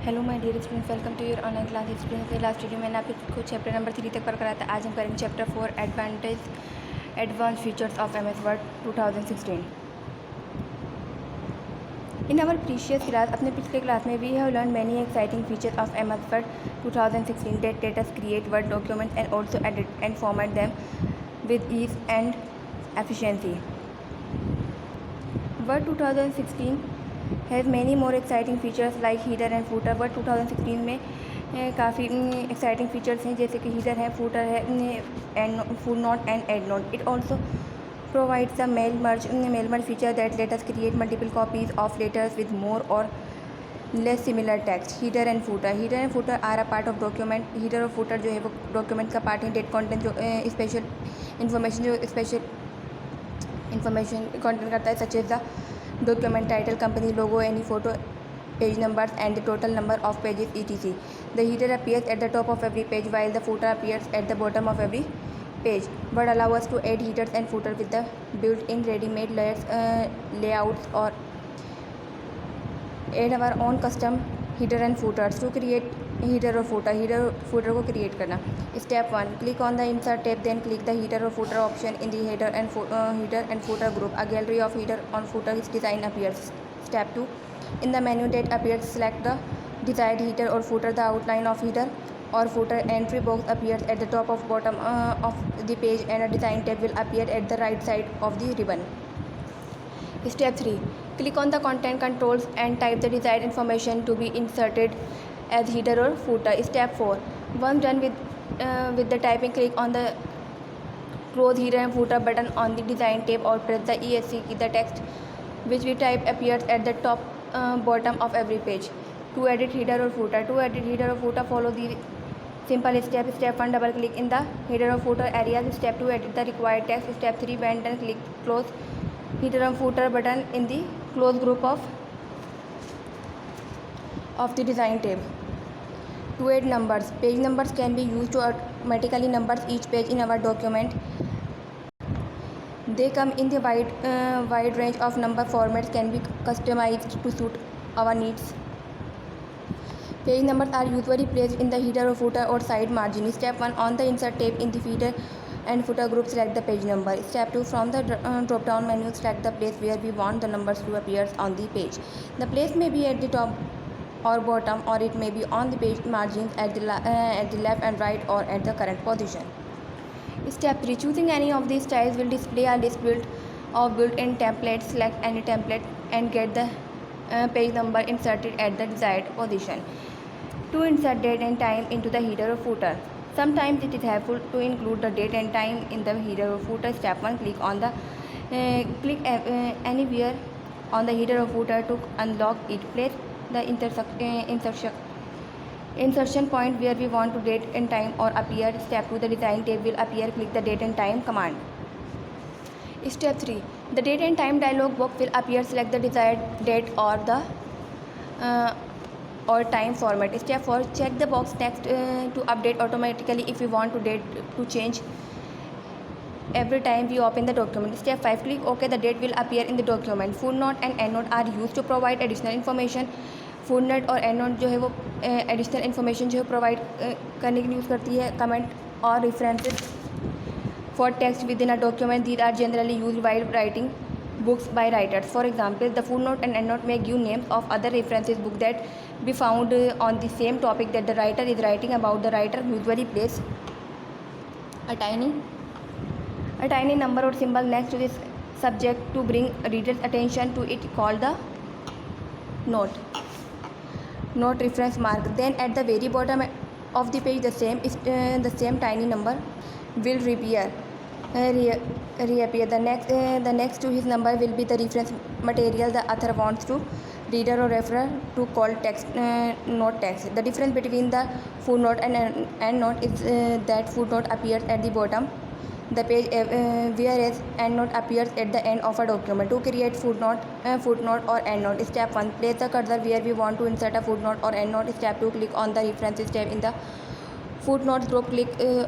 Hello my dear students, welcome to your online class students. Last video मैंने आपको chapter number 3 तक पढ़ कराया था। आज हम करेंगे chapter 4 advance features of M S word 2016। In our precious class, अपने पिछले क्लास में we have learn many exciting features of M S word 2016 that let us create word documents and also edit and format them with ease and efficiency. Word 2016 has many more exciting features like header and footer. Word 2016 में काफ़ी exciting features हैं, जैसे कि header है, footer है, and footnote and endnote. It also provides a mail merge feature that let us create multiple copies of letters with more or less similar text. Header and footer are a part of document. Header और footer जो है वो document का part है। Date content जो special information content करता है, such as the document title, company logo, any photo, page numbers and the total number of pages etc. The header appears at the top of every page while the footer appears at the bottom of every page. Word allow us to add headers and footer with the built-in ready-made layouts or add our own custom header and footers. To create header or footer को create करना। Step 1, click on the insert tab, then click the header or footer option in the header and footer group. A gallery of header on footer design appears. Step 2, in the menu that appears, select the desired header or footer. The outline of header or footer entry box appears at the top of bottom of the page, and a design tab will appear at the right side of the ribbon. Step 3, click on the content controls and type the desired information to be inserted as header or footer. Step 4, once done with the typing, click on the close header and footer button on the design tab or press the ESC key. The text which we type appears at the top bottom of every page. To edit header or footer, follow the simple step. Step 1, double click in the header or footer areas. Step 2, edit the required text. Step 3, when done, click close header and footer button in the close group of the design tab. To add numbers, page numbers can be used to automatically number each page in our document. They come in the wide range of number formats, can be customized to suit our needs. Page numbers are usually placed in the header or footer or side margin. Step 1, on the insert tab in the header and footer group, select the page number. Step 2, from the drop down menu, select the place where we want the numbers to appear on the page. The place may be at the top or bottom, or it may be on the page margins at the left and right, or at the current position. Step 3, choosing any of these styles will display a list of built-in templates. Select any template and get the page number inserted at the desired position. To insert date and time into the header or footer, sometimes it is helpful to include the date and time in the header or footer. Step 1, click anywhere on the header or footer to unlock it. Place the insertion point where we want to date and time or appear. Step 2, the design tab will appear. Click the date and time command. Step 3, the date and time dialog box will appear. Select the desired date or the or time format. Step 4, check the box next to update automatically if we want to date to change every time we open the document. Step 5, click OK. The date will appear in the document. Footnote and endnote are used to provide additional information. Footnote और endnote जो है वो additional information जो है provide करने के लिए use करती है. कमेंट और references for text within a document, these are generally use while writing books by writers. For example, the footnote and endnote may give names of other references book that be found on the same topic that the writer is writing about. The writer usually place a tiny number or symbol next to this subject to bring reader's attention to it, called the note reference mark. Then at the very bottom of the page, the same tiny number will reappear. The next to his number will be the reference material the author wants to reader or referer to call text, note text. The difference between the footnote and endnote is that footnote appears at the bottom the page, whereas endnote appears at the end of a document. To create footnote or endnote, step 1, place the cursor where we want to insert a footnote or endnote. Step 2, click on the references tab in the footnotes group. Click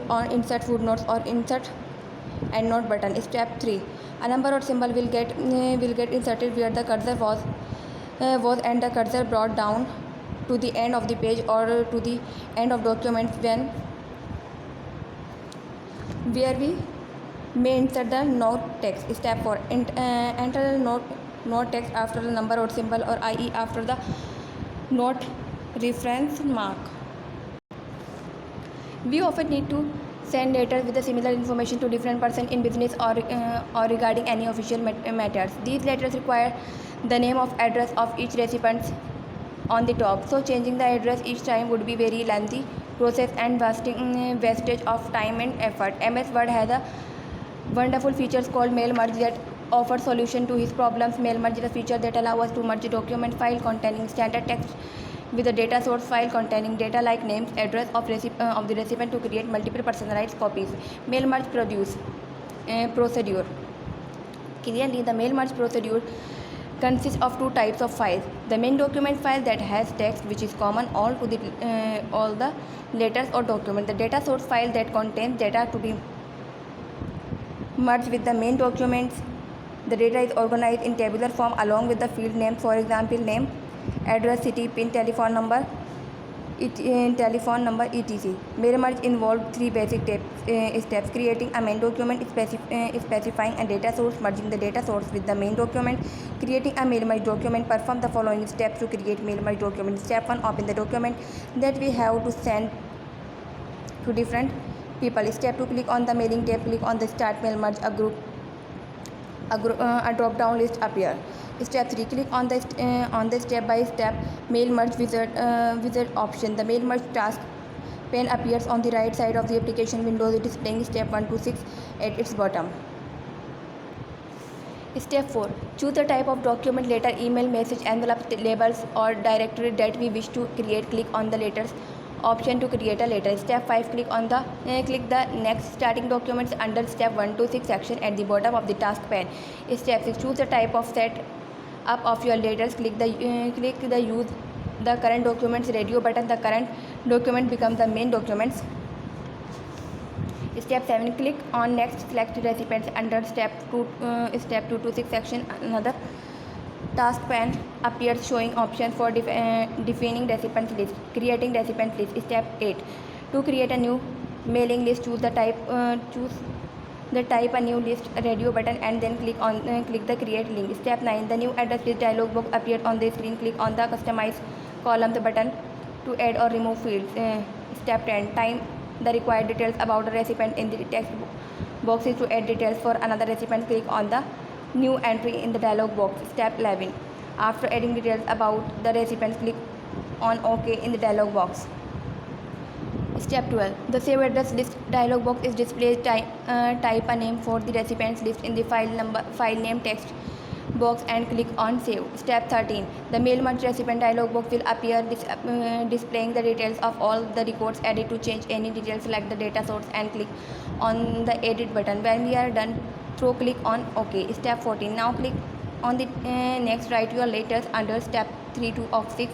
on insert footnotes or insert endnote button. Step 3, a number or symbol will get inserted where the cursor was and the cursor brought down to the end of the page or to the end of documents where we may insert the note text. Step 4. Enter the note text after the number or symbol or IE after the note reference mark. We often need to send letters with the similar information to different person in business or regarding any official matters. These letters require the name of address of each recipient on the top. So changing the address each time would be very lengthy process and wastage of time and effort. MS Word has a wonderful features called Mail Merge that offer solution to his problems. Mail Merge is a feature that allows us to merge document file containing standard text with a data source file containing data like names, address of the recipient to create multiple personalized copies. Mail merge procedure. Clearly, the mail merge procedure consists of two types of files: the main document file that has text which is common all the letters or document; the data source file that contains data to be merged with the main documents. The data is organized in tabular form along with the field names, for example, name, address, city, PIN, telephone number, etc. Mail merge involved three basic steps: creating a main document, specifying a data source, merging the data source with the main document, creating a mail merge document. Perform the following steps to create mail merge document. Step 1. Open the document that we have to send to different people. Step 2. Click on the mailing tab. Click on the start mail merge. A drop down list appear. Step 3. Click on the step by step mail merge wizard option. The mail merge task pane appears on the right side of the application window, displaying step 1 to 6 at its bottom. Step 4. Choose the type of document, letter, email, message, envelope, labels or directory that we wish to create. Click on the letters option to create a letter. Step 5. Click the next starting documents under step 1 to 6 section at the bottom of the task pane. Step 6. Choose the type of set up of your letters. Click the use the current documents radio button. The current document becomes the main documents. Step 7. Click on next. Select recipients under step 2 to 6 section. Another task pane appears showing options for defining recipients list, creating recipient list. Step 8. To create a new mailing list, choose the type a new list radio button and then click the create link. Step 9. The new address list dialog box appeared on the screen. Click on the customize columns button to add or remove fields. Step 10. Time the required details about the recipient in the text boxes to add details for another recipient. Click on the new entry in the dialog box. Step 11. After adding details about the recipient, click on OK in the dialog box. Step 12. The save address list dialog box is displayed. Type a name for the recipients list in the file name text box and click on save. Step 13. The mail merge recipient dialog box will appear displaying the details of all the records added. To change any details, select the data source and click on the edit button. When we are done, click on OK. Step 14. Now click on the next. Write your letters under step 3 to of 6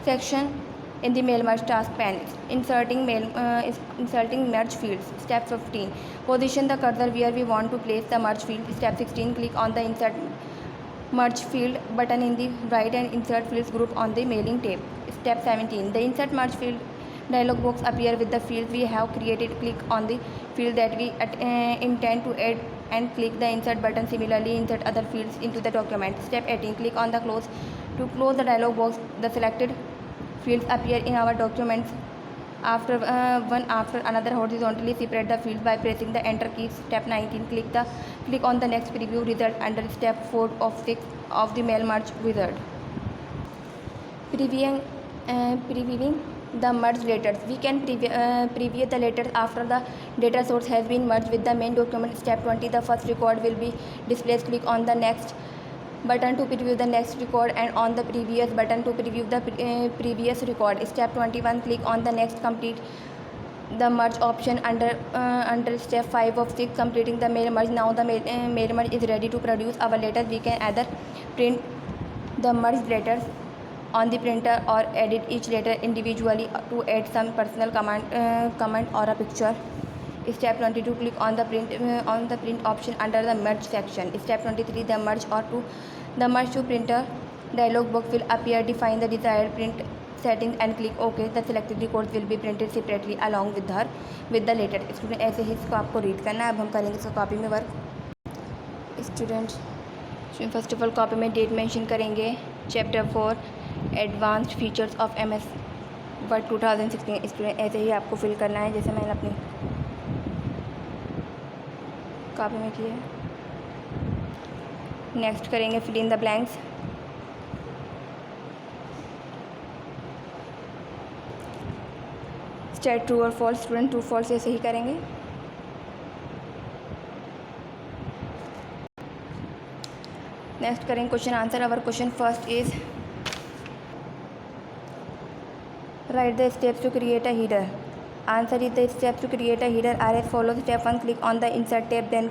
section in the mail merge task pane. Inserting merge fields. Step 15. Position the cursor where we want to place the merge field. Step 16. Click on the insert merge field button in the right and insert fields group on the mailing tab. Step 17. The insert merge field dialog box appear with the fields we have created. Click on the field that we intend to add and click the insert button. Similarly, insert other fields into the document. Step 18. Click on the close. To close the dialog box, the selected fields appear in our documents after one after another. Horizontally separate the fields by pressing the enter key. Step 19. Click on the next preview result under step 4 of 6 of the mail merge wizard. Previewing the merged letters. We can preview the letters after the data source has been merged with the main document. Step 20. The first record will be displayed. Click on the next button to preview the next record and on the previous button to preview the previous record. Step 21. Click on the next. Complete the merge option under step 5 of 6, completing the mail merge. Now the mail merge is ready to produce our letters. We can either print the merged letters on the printer or edit each letter individually to add some personal comment or a picture. Step 22. Click on the print option under the merge section. Step 23. The merge to printer dialog box will appear. Define the desired print settings and click OK. The selected records will be printed separately along with the later. Student ऐसे ही इसको आपको read करना है. अब हम करेंगे इसको copy में work. Student first of all copy में डेट मेंशन करेंगे. Chapter 4 advanced features of MS word 2016. Student ऐसे ही आपको फिल करना है जैसे मैंने अपनी कॉपी में किया है. नेक्स्ट करेंगे fill in the blanks. State true और फॉल्स. स्टूडेंट ट्रू फॉल्स ऐसे ही करेंगे. नेक्स्ट करेंगे question answer. Our question first is write the steps to create a header. Answer is the steps to create a header are as follows. Step 1 click on the insert tab then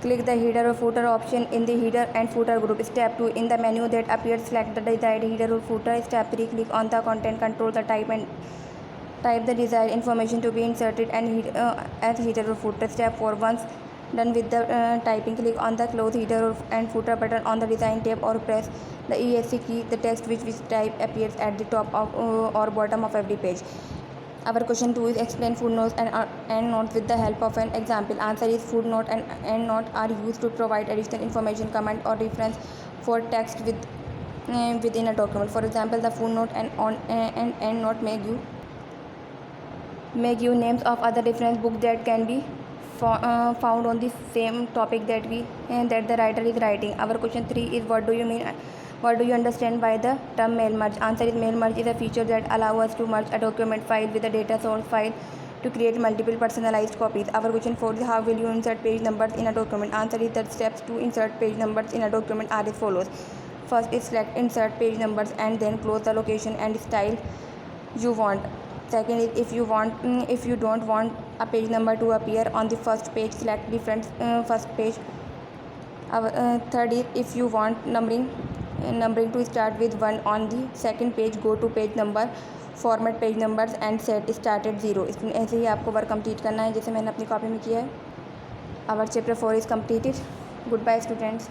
click the header or footer option in the header and footer group. Step 2 in the menu that appears select the desired header or footer. Step 3 click on the content, control the type and type the desired information to be inserted and as header or footer. Step 4 once done with the typing, click on the close header and footer button on the design tab or press the ESC key. The text which type appears at the top of or bottom of every page. Our question 2 is explain footnotes and notes with the help of an example. Answer is footnote and note are used to provide additional information, comment or reference for text within a document. For example, the footnote and endnote may give names of other reference books that can be found on the same topic that the writer is writing. Our question 3 is what do you understand by the term mail merge? Answer is mail merge is a feature that allows us to merge a document file with a data source file to create multiple personalized copies. Our question 4 is how will you insert page numbers in a document? Answer is that steps to insert page numbers in a document are as follows. First is select insert page numbers and then close the location and style you want. Second is if you don't want a page number to appear on the first page, select different first page. Third is if you want numbering to start with 1 on the second page, go to page number, format page numbers and set start at 0. इसमें ऐसे ही आपको work complete करना है जैसे मैंने अपनी copy में किया है. Our chapter 4 is completed. Goodbye students.